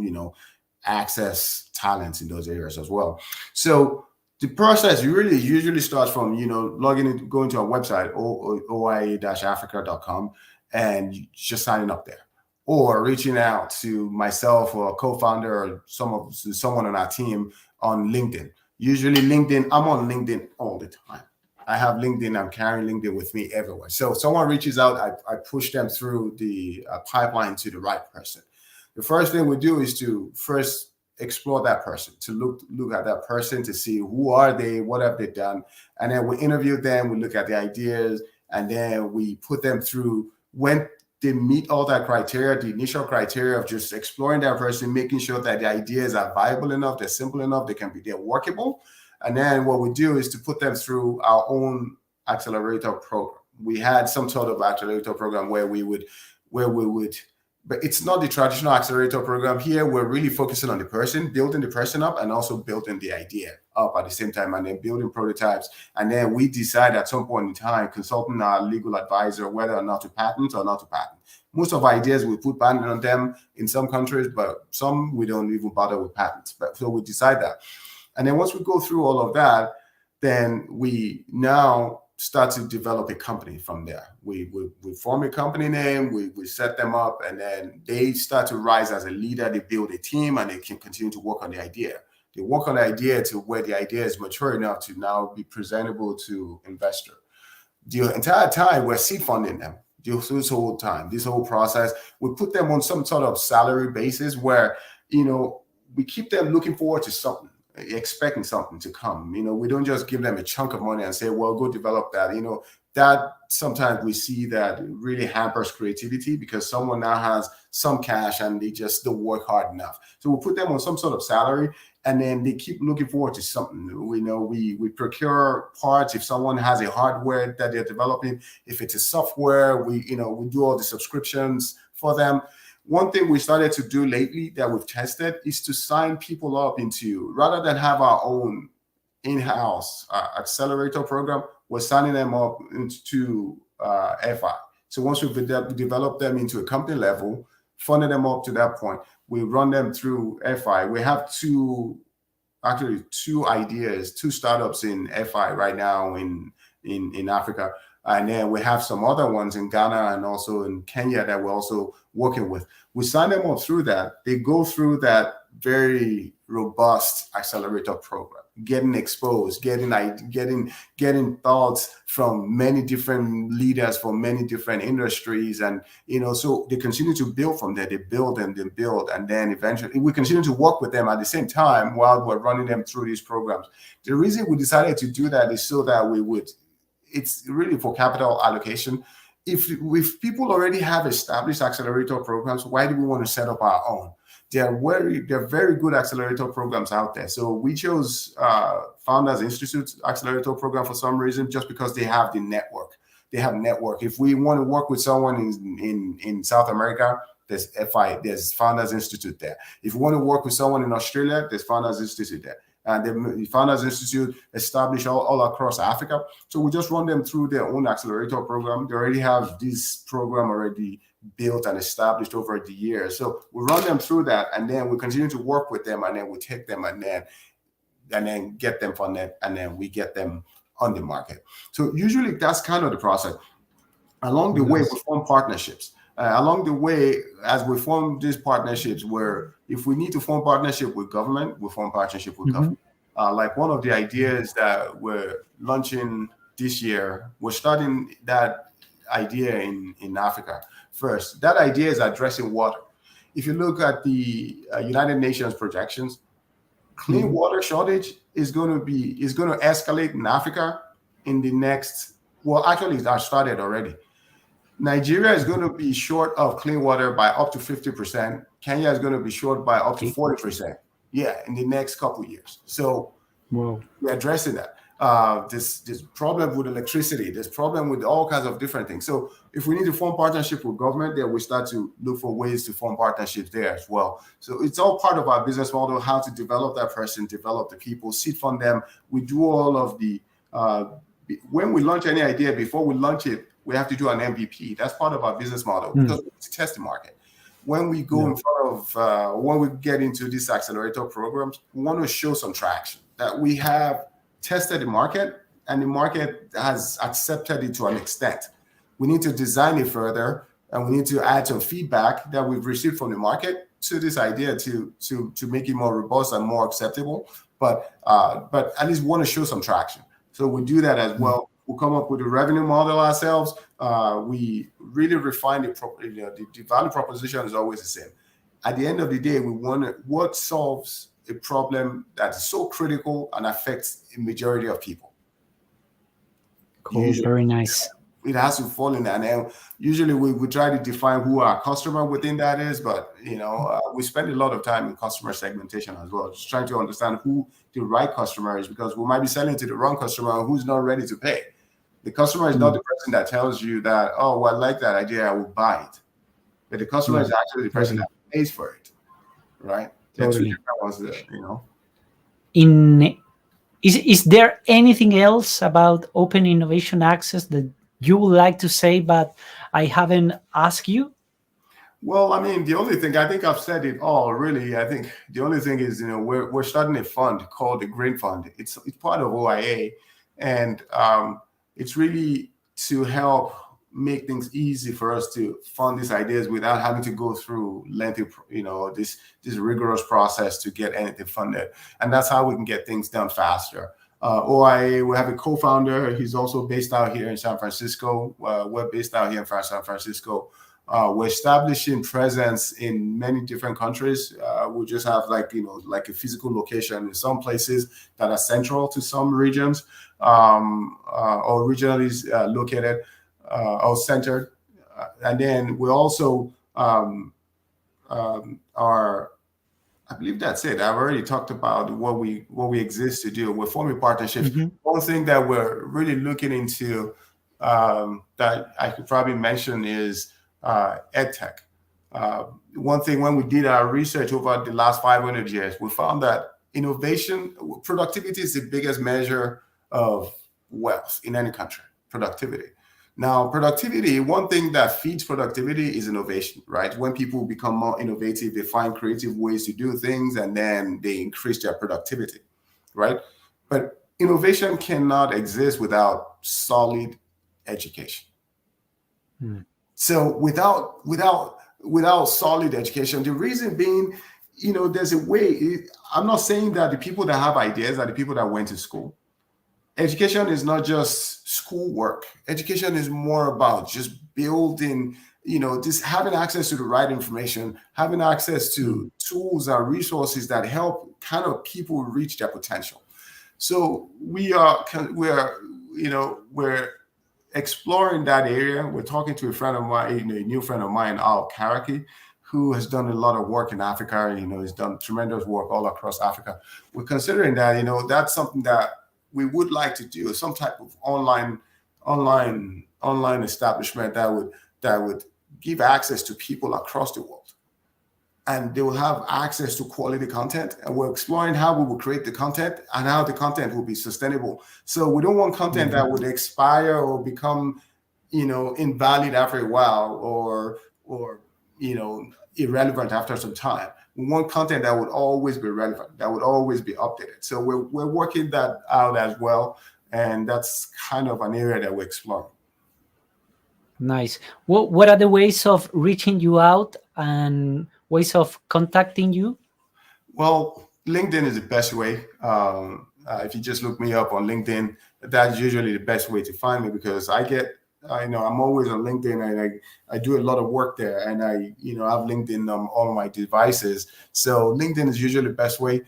access talents in those areas as well. So The process really usually starts from, logging in, going to our website, oia-africa.com, and just signing up there, or reaching out to myself or a co-founder or someone on our team on LinkedIn. Usually LinkedIn, I'm on LinkedIn all the time. I have LinkedIn, I'm carrying LinkedIn with me everywhere. So if someone reaches out, I push them through the pipeline to the right person. The first thing we do is to first explore that person, to look at that person, to see who are they, what have they done, and then we interview them, we look at the ideas, and then we put them through. When they meet all that criteria, the initial criteria of just exploring that person, making sure that the ideas are viable enough, they're simple enough, they're workable. And then what we do is to put them through our own accelerator program. We had some sort of accelerator program where we would, but it's not the traditional accelerator program. Here, we're really focusing on the person, building the person up, and also building the idea up at the same time, and then building prototypes. And then we decide at some point in time, consulting our legal advisor, whether or not to patent or not to patent. Most of our ideas, we put patent on them in some countries, but some we don't even bother with patents. But so we decide that. And then once we go through all of that, then we now start to develop a company from there. We form a company name, we set them up, and then they start to rise as a leader. They build a team, and they can continue to work on the idea. They work on the idea to where the idea is mature enough to now be presentable to investor. The entire time we're seed funding them. This whole time, this whole process, we put them on some sort of salary basis where, we keep them looking forward to something, expecting something to come. We don't just give them a chunk of money and say, well, go develop that. That sometimes we see that really hampers creativity because someone now has some cash and they just don't work hard enough. So we put them on some sort of salary, and then they keep looking forward to something. We procure parts. If someone has a hardware that they're developing, if it's a software, we do all the subscriptions for them. One thing we started to do lately that we've tested is to sign people up into, rather than have our own in-house accelerator program, we're signing them up into FI. So once we've developed them into a company level, funded them up to that point, we run them through FI. We have two ideas, two startups in FI right now in Africa. And then we have some other ones in Ghana and also in Kenya that we're also working with. We sign them up through that. They go through that very robust accelerator program, getting exposed, getting thoughts from many different leaders from many different industries. And, so they continue to build from there. They build and then build. And then eventually we continue to work with them at the same time while we're running them through these programs. The reason we decided to do that is so that it's really for capital allocation. If people already have established accelerator programs, why do we want to set up our own? There are very good accelerator programs out there. So we chose Founders Institute accelerator program for some reason, just because they have the network. They have network. If we want to work with someone in South America, there's Founders Institute there. If we want to work with someone in Australia, there's Founders Institute there. And the Founders Institute established all across Africa. So we just run them through their own accelerator program. They already have this program already built and established over the years. So we run them through that, and then we continue to work with them, and then we take them and then get them funded, and then we get them on the market. So usually that's kind of the process. Along the way, we form partnerships. Along the way, as we form these partnerships, where if we need to form partnership with government, we form partnership with government. Like one of the ideas that we're launching this year, we're starting that idea in Africa first. That idea is addressing water. If you look at the United Nations projections, clean water shortage is going to escalate in Africa in the next. Well, actually, it started already. Nigeria is going to be short of clean water by up to 50%. Kenya is going to be short by up to 40%. Yeah, in the next couple of years. So we're addressing that. This problem with electricity, this problem with all kinds of different things. So if we need to form partnership with government, then we start to look for ways to form partnerships there as well. So it's all part of our business model, how to develop that person, develop the people, seed fund them. We do all of the, when we launch any idea, before we launch it, we have to do an MVP. That's part of our business model because we need to test the market. When we go in front of, when we get into these accelerator programs, we want to show some traction, that we have tested the market, and the market has accepted it to an extent. We need to design it further, and we need to add some feedback that we've received from the market to this idea to make it more robust and more acceptable. But at least we want to show some traction. So we do that as well. We'll come up with a revenue model ourselves. We really refine the value proposition is always the same. At the end of the day, we want what solves a problem that is so critical and affects a majority of people. Cool. Usually, very nice. It has to fall in that. And usually we try to define who our customer within that is, but we spend a lot of time in customer segmentation as well, just trying to understand who the right customer is, because we might be selling to the wrong customer who's not ready to pay. The customer is not the person that tells you that, oh, well, I like that idea, I will buy it. But the customer is actually the person that pays for it, right? Totally. Is there anything else about Open Innovation Access that you would like to say, but I haven't asked you? Well, I mean, the only thing, I think I've said it all, really. I think the only thing is, we're starting a fund called the Green Fund. It's part of OIA, and it's really to help make things easy for us to fund these ideas without having to go through lengthy, this rigorous process to get anything funded. And that's how we can get things done faster. OIA, we have a co-founder. He's also based out here in San Francisco. We're based out here in San Francisco. We're establishing presence in many different countries. We just have like a physical location in some places that are central to some regions, or regionally located or centered. And then we also are, I believe that's it. I've already talked about what we exist to do. We're forming partnerships. One thing that we're really looking into that I could probably mention is EdTech. One thing, when we did our research over the last 500 years, we found that productivity is the biggest measure of wealth in any country, productivity. Now, productivity, one thing that feeds productivity is innovation, right? When people become more innovative, they find creative ways to do things, and then they increase their productivity, right? But innovation cannot exist without solid education. So without solid education, the reason being, there's a way. I'm not saying that the people that have ideas are the people that went to school. Education is not just schoolwork. Education is more about just building, just having access to the right information, having access to tools and resources that help kind of people reach their potential. So we're exploring that area. We're talking to a friend of mine, a new friend of mine, Al Karaki, who has done a lot of work in Africa. He's done tremendous work all across Africa. We're considering that, that's something that we would like to do, some type of online establishment that would give access to people across the world, and they will have access to quality content. And we're exploring how we will create the content and how the content will be sustainable. So we don't want content that would expire or become, invalid after a while, or irrelevant after some time. We want content that would always be relevant, that would always be updated. So we're working that out as well, and that's kind of an area that we're exploring. Nice. What are the ways of reaching you out and ways of contacting you? Well, LinkedIn is the best way. If you just look me up on LinkedIn, that's usually the best way to find me, because I'm always on LinkedIn, and I do a lot of work there, and I have LinkedIn on all my devices. So LinkedIn is usually the best way.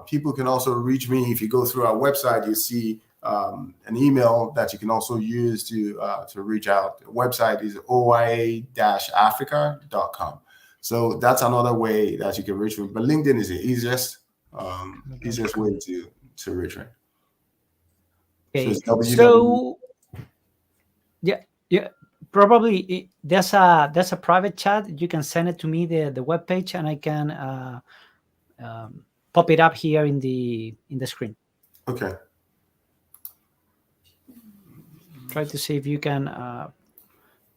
People can also reach me. If you go through our website, you see an email that you can also use to reach out. The website is oia-africa.com. So that's another way that you can reach me. But LinkedIn is the easiest way to reach me. Okay. So yeah, probably there's a private chat. You can send it to me, the webpage, and I can pop it up here in the screen. Okay. Try to see if you can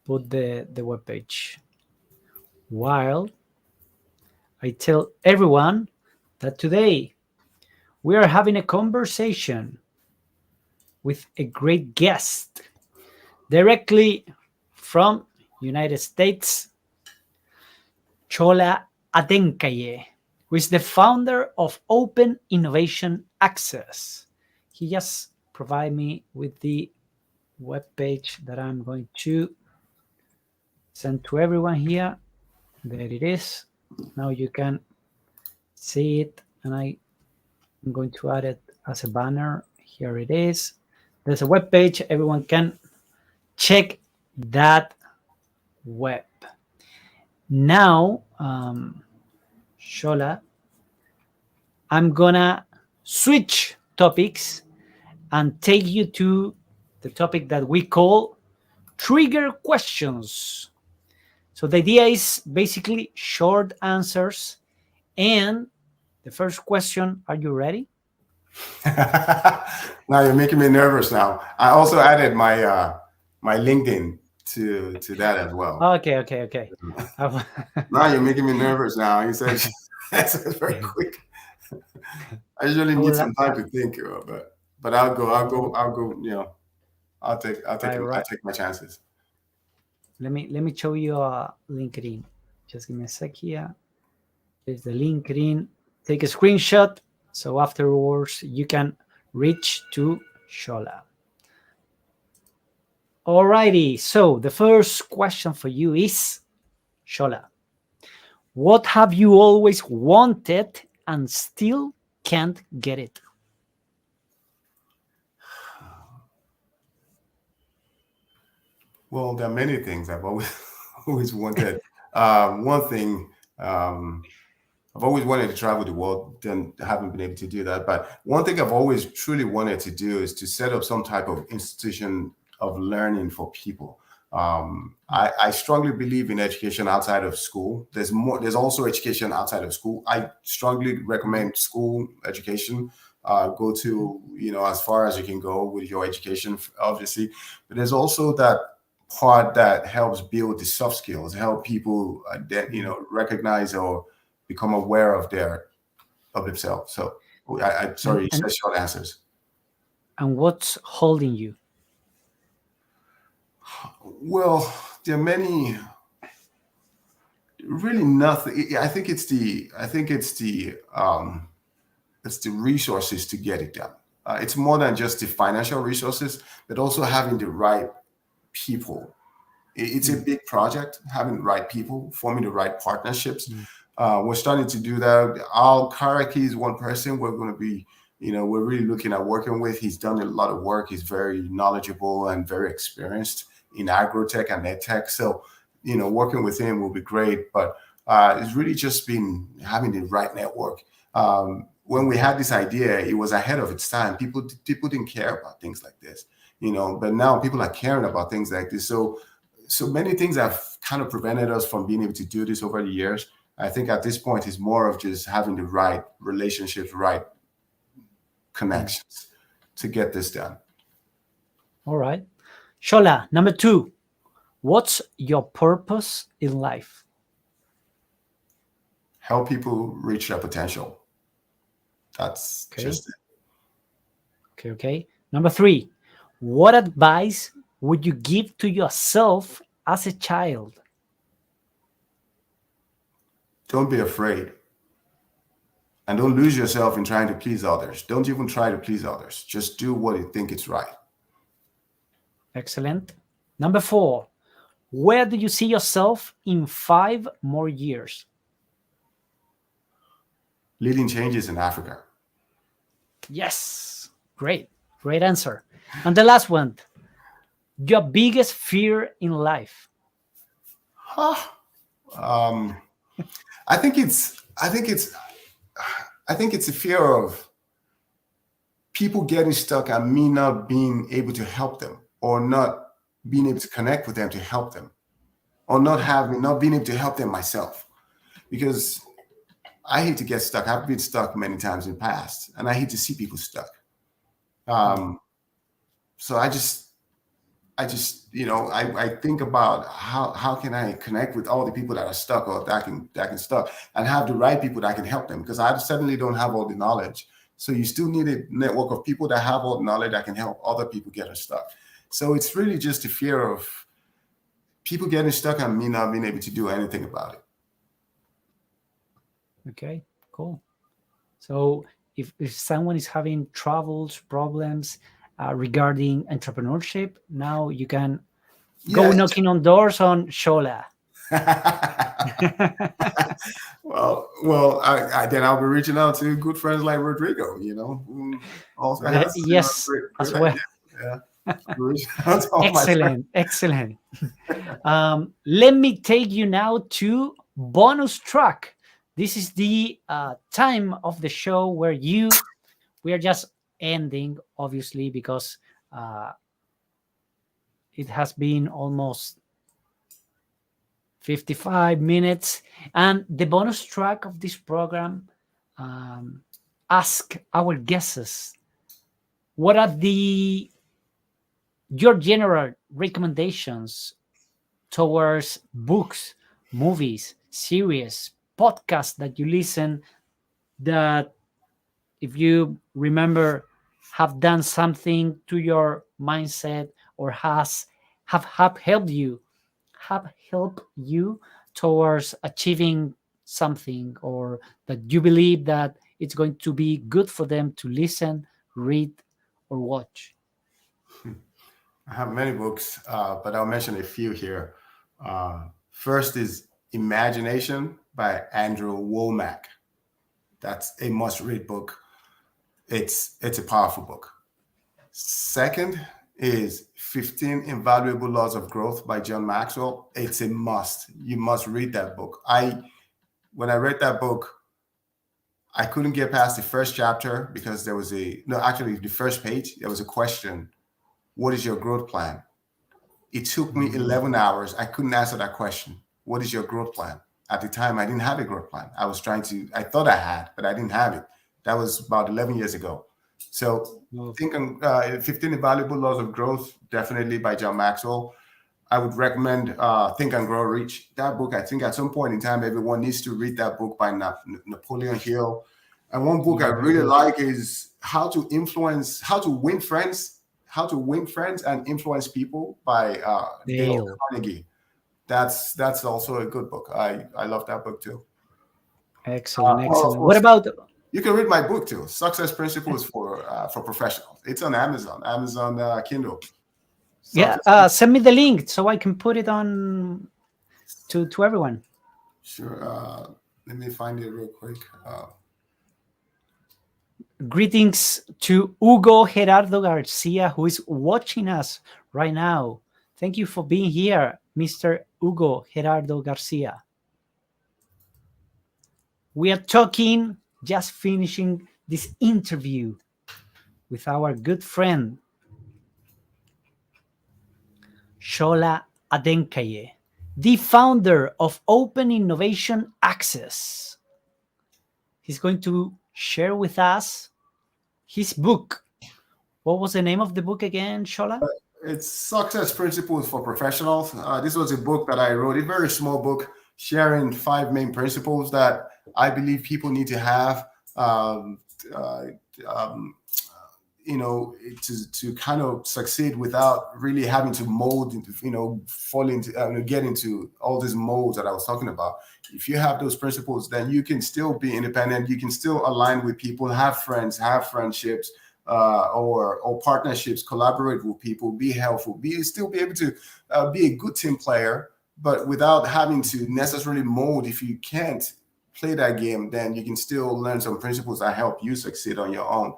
put the webpage. While I tell everyone that today we are having a conversation with a great guest directly from United States, Sola Adekanye, who is the founder of Open Innovation Access. He just provided me with the web page that I'm going to send to everyone here. There it is. Now you can see it, and I'm going to add it as a banner. Here it is. There's a web page. Everyone can check that web. Now, Sola, I'm gonna switch topics and take you to the topic that we call trigger questions. So the idea is basically short answers. And the first question, are you ready? Now you're making me nervous. Now I also added my LinkedIn to that as well. Okay. Now you're making me nervous. Now you said that's very quick. I usually need some time to think, but I'll go. You know, I'll take my chances. Let me show you a LinkedIn. Just give me a sec here. There's the LinkedIn. Take a screenshot so afterwards you can reach to Sola. Alrighty, so the first question for you is, Sola, what have you always wanted and still can't get it? Well, there are many things I've always wanted. One thing, I've always wanted to travel the world, then haven't been able to do that. But one thing I've always truly wanted to do is to set up some type of institution of learning for people. I strongly believe in education outside of school. There's also education outside of school. I strongly recommend school education. Go to, as far as you can go with your education, obviously. But there's also that part that helps build the soft skills, help people recognize or become aware of themselves. So I sorry, you said short answers. And what's holding you? Well, there are many. Really, nothing. I think it's the resources to get it done. It's more than just the financial resources, but also having the right people. It's a big project, having the right people, forming the right partnerships. We're starting to do that. Al Karaki is one person we're going to be, we're really looking at working with. He's done a lot of work. He's very knowledgeable and very experienced in agrotech and edtech. So, working with him will be great. But it's really just been having the right network. When we had this idea, it was ahead of its time. People didn't care about things like this, but now people are caring about things like this. So many things have kind of prevented us from being able to do this over the years. I think at this point, it's more of just having the right relationships, right connections to get this done. All right. Sola, number 2, what's your purpose in life? Help people reach their potential. That's just it. Okay. Number 3, what advice would you give to yourself as a child? Don't be afraid. And don't lose yourself in trying to please others. Don't even try to please others. Just do what you think is right. Excellent. Number 4, where do you see yourself in 5 more years? Leading changes in Africa. Yes. Great answer. And the last one, your biggest fear in life? I think it's a fear of people getting stuck and me not being able to help them, or not being able to connect with them to help them, or not being able to help them myself. Because I hate to get stuck. I've been stuck many times in the past, and I hate to see people stuck. So I think about how can I connect with all the people that are stuck or that can stuck, and have the right people that can help them, because I certainly don't have all the knowledge So you still need a network of people that have all the knowledge that can help other people get unstuck. So it's really just the fear of people getting stuck and me not being able to do anything about it. Okay, cool. So if someone is having troubles, problems regarding entrepreneurship, now you can go Yeah. knocking on doors on Sola. Then I'll be reaching out to good friends like Rodrigo, who also has Yes, great as well. ideas. Yeah. Reach out to all my friends. Excellent. Let me take you now to bonus track. This is the time of the show where we are just ending, obviously, because uh, it has been almost 55 minutes. And the bonus track of this program ask our guests what are your general recommendations towards books, movies, series, podcasts that you listen that, if you remember, have done something to your mindset or have helped you towards achieving something, or that you believe that it's going to be good for them to listen, read, or watch. I have many books, but I'll mention a few here. First is Imagination by Andrew Womack. That's a must-read book. It's a powerful book. Second is 15 Invaluable Laws of Growth by John Maxwell. It's a must. You must read that book. When I read that book, I couldn't get past the first chapter because there was the first page, there was a question. What is your growth plan? It took me 11 hours. I couldn't answer that question. What is your growth plan? At the time, I didn't have a growth plan. I thought I had, but I didn't have it. That was about 11 years ago. So think on 15 Invaluable Laws of Growth, definitely by John Maxwell. I would recommend Think and Grow Rich. That book, I think at some point in time, everyone needs to read that book by Napoleon Hill. And one book I really like is How to Win Friends and Influence People by Dale Carnegie. That's also a good book. I love that book too. Excellent. Course, what about you can read my book too, Success Principles for Professionals. It's on Amazon Kindle. Send me the link so I can put it on to everyone. Sure. Let me find it real quick. Greetings to Hugo Gerardo Garcia, who is watching us right now. Thank you for being here, Mr. Hugo Gerardo Garcia. We are just finishing this interview with our good friend, Sola Adekanye, the founder of Open Innovation Access. He's going to share with us his book. What was the name of the book again, Sola? It's Success Principles for Professionals. This was a book that I wrote, a very small book, sharing 5 main principles that I believe people need to have, to kind of succeed without really having to mold into, get into all these molds that I was talking about. If you have those principles, then you can still be independent. You can still align with people, have friends, have friendships, or partnerships, collaborate with people, be helpful, still be able to be a good team player, but without having to necessarily mold. If you can't play that game, then you can still learn some principles that help you succeed on your own.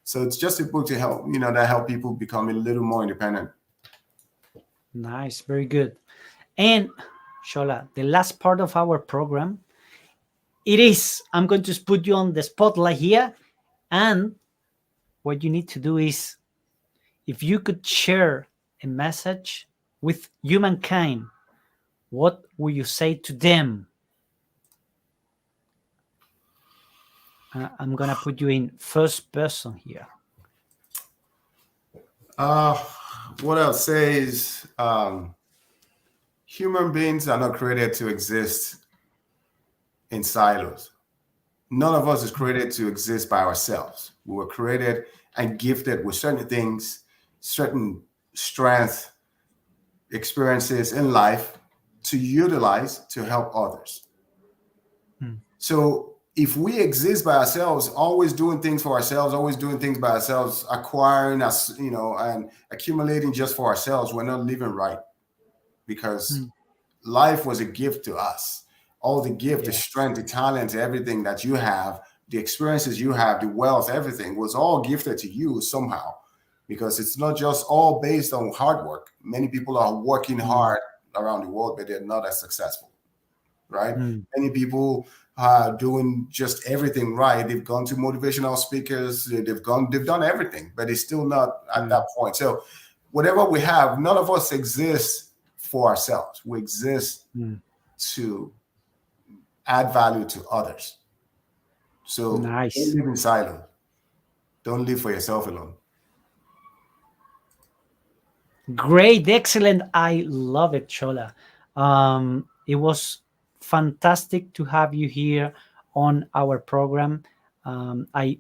So it's just a book to help, that help people become a little more independent. Nice, very good. And Sola, the last part of our program, I'm going to put you on the spotlight here, and what you need to do is, if you could share a message with humankind, what will you say to them? I'm going to put you in first person here. What I'll say is human beings are not created to exist in silos. None of us is created to exist by ourselves. We were created and gifted with certain things, certain strength, experiences in life to utilize to help others. Mm. So if we exist by ourselves, always doing things for ourselves, always doing things by ourselves, acquiring us, and accumulating just for ourselves, we're not living right, because Mm. life was a gift to us. All the gift, the Yes. strength, the talent, everything that you have, the experiences you have, the wealth, everything was all gifted to you somehow, because it's not just all based on hard work. Many people are working Mm. hard around the world, but they're not as successful, right? Mm. Many people are doing just everything right. They've gone to motivational speakers, they've done everything, but it's still not at that Mm. point. So whatever we have, none of us exists for ourselves. We exist Mm. to add value to others. So don't Nice. live in silo. Don't live for yourself alone. Great, excellent. I love it, Chola. It was fantastic to have you here on our program. I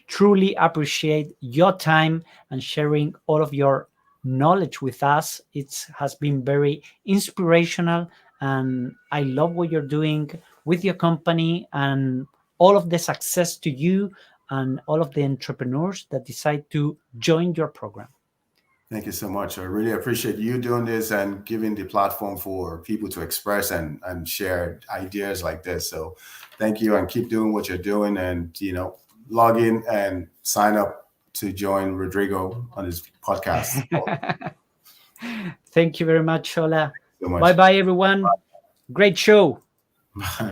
truly appreciate your time and sharing all of your knowledge with us. It has been very inspirational, and I love what you're doing with your company, and all of the success to you and all of the entrepreneurs that decide to join your program. Thank you so much. I really appreciate you doing this and giving the platform for people to express and share ideas like this. So thank you, and keep doing what you're doing, and log in and sign up to join Rodrigo on his podcast. Thank you very much, Shola. So Bye much. bye, everyone. Great show.